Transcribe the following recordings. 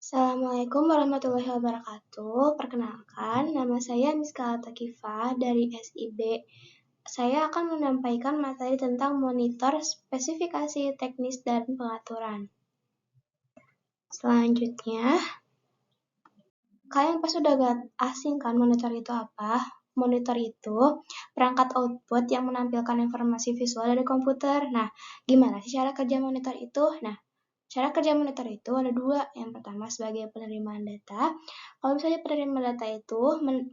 Assalamualaikum warahmatullahi wabarakatuh. Perkenalkan, nama saya Miska Altakifah dari SIB. Saya akan menyampaikan materi tentang monitor, spesifikasi teknis, dan pengaturan. Selanjutnya, kalian pasti sudah gak asing kan monitor itu apa? Monitor itu perangkat output yang menampilkan informasi visual dari komputer. Nah, gimana sih cara kerja monitor itu? Nah, cara kerja monitor itu ada dua. Yang pertama sebagai penerimaan data. Kalau misalnya penerimaan data itu,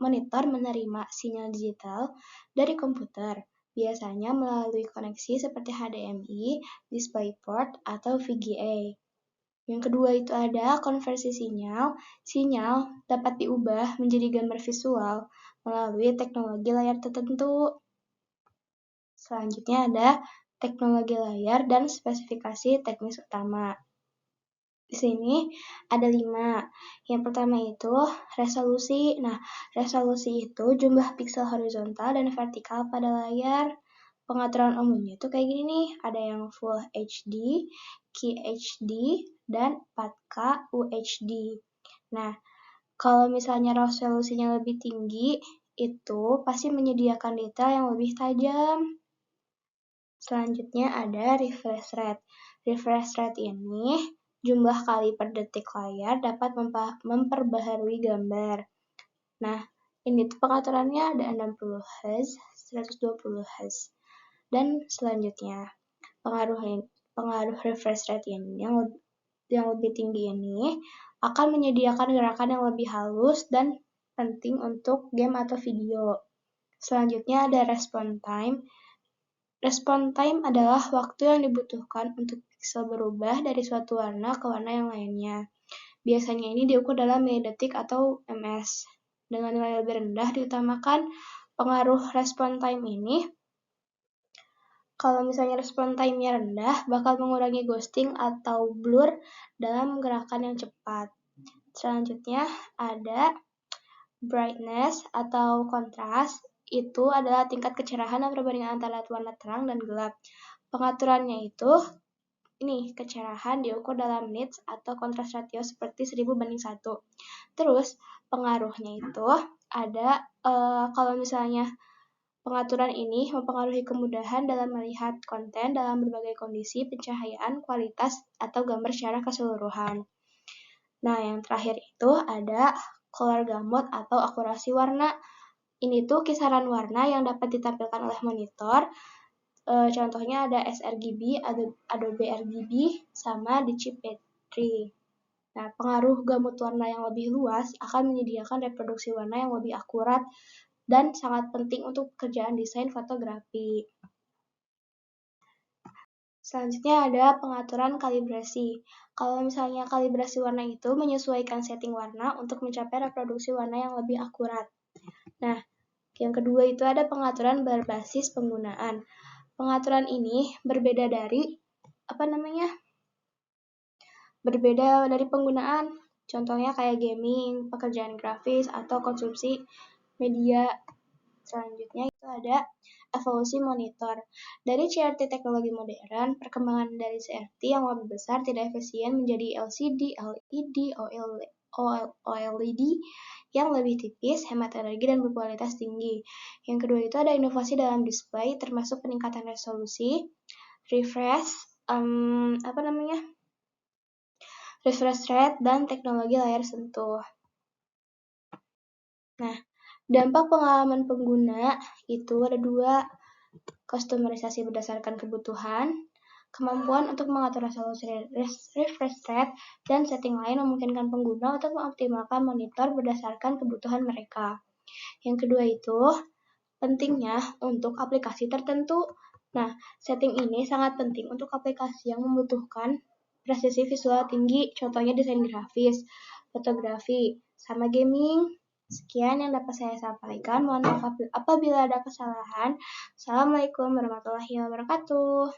monitor menerima sinyal digital dari komputer. Biasanya melalui koneksi seperti HDMI, DisplayPort, atau VGA. Yang kedua itu ada konversi sinyal. Sinyal dapat diubah menjadi gambar visual melalui teknologi layar tertentu. Selanjutnya ada teknologi layar dan spesifikasi teknis utama. Di sini ada 5. Yang pertama itu resolusi. Nah, resolusi itu jumlah piksel horizontal dan vertikal pada layar. Pengaturan umumnya itu kayak gini nih, ada yang Full HD, QHD, dan 4K UHD. Nah, kalau misalnya resolusinya lebih tinggi, itu pasti menyediakan detail yang lebih tajam. Selanjutnya ada refresh rate. Refresh rate ini jumlah kali per detik layar dapat memperbaharui gambar. Nah, ini tuh pengaturannya ada 60 Hz, 120 Hz. Dan selanjutnya, pengaruh refresh rate ini yang lebih tinggi ini akan menyediakan gerakan yang lebih halus dan penting untuk game atau video. Selanjutnya ada response time. Response time adalah waktu yang dibutuhkan untuk piksel berubah dari suatu warna ke warna yang lainnya. Biasanya ini diukur dalam milidetik atau ms. Dengan nilai lebih rendah diutamakan pengaruh response time ini. Kalau misalnya response time-nya rendah, bakal mengurangi ghosting atau blur dalam gerakan yang cepat. Selanjutnya ada brightness atau kontras. Itu adalah tingkat kecerahan dan perbandingan antara warna terang dan gelap. Pengaturannya itu, ini kecerahan diukur dalam nits atau kontras ratio seperti 1000:1. Terus pengaruhnya itu ada kalau misalnya pengaturan ini mempengaruhi kemudahan dalam melihat konten dalam berbagai kondisi pencahayaan, kualitas, atau gambar secara keseluruhan. Nah, yang terakhir itu ada color gamut atau akurasi warna. Ini tuh kisaran warna yang dapat ditampilkan oleh monitor. Contohnya ada sRGB, Adobe RGB, sama DCP3. Nah, pengaruh gamut warna yang lebih luas akan menyediakan reproduksi warna yang lebih akurat dan sangat penting untuk pekerjaan desain fotografi. Selanjutnya ada pengaturan kalibrasi. Kalau misalnya kalibrasi warna itu menyesuaikan setting warna untuk mencapai reproduksi warna yang lebih akurat. Nah, yang kedua itu ada pengaturan berbasis penggunaan. Pengaturan ini berbeda dari penggunaan. Contohnya kayak gaming, pekerjaan grafis, atau konsumsi media. Selanjutnya itu ada evolusi monitor. Dari CRT teknologi modern, perkembangan dari CRT yang lebih besar tidak efisien menjadi LCD, LED, OLED yang lebih tipis, hemat energi, dan berkualitas tinggi. Yang kedua itu ada inovasi dalam display, termasuk peningkatan resolusi, refresh rate, dan teknologi layar sentuh. Nah, dampak pengalaman pengguna itu ada 2, customerisasi berdasarkan kebutuhan, kemampuan untuk mengatur resolusi refresh rate, dan setting lain memungkinkan pengguna untuk mengoptimalkan monitor berdasarkan kebutuhan mereka. Yang kedua itu, pentingnya untuk aplikasi tertentu. Nah, setting ini sangat penting untuk aplikasi yang membutuhkan presisi visual tinggi, contohnya desain grafis, fotografi, sama gaming. Sekian yang dapat saya sampaikan. Mohon maaf apabila ada kesalahan. Assalamualaikum warahmatullahi wabarakatuh.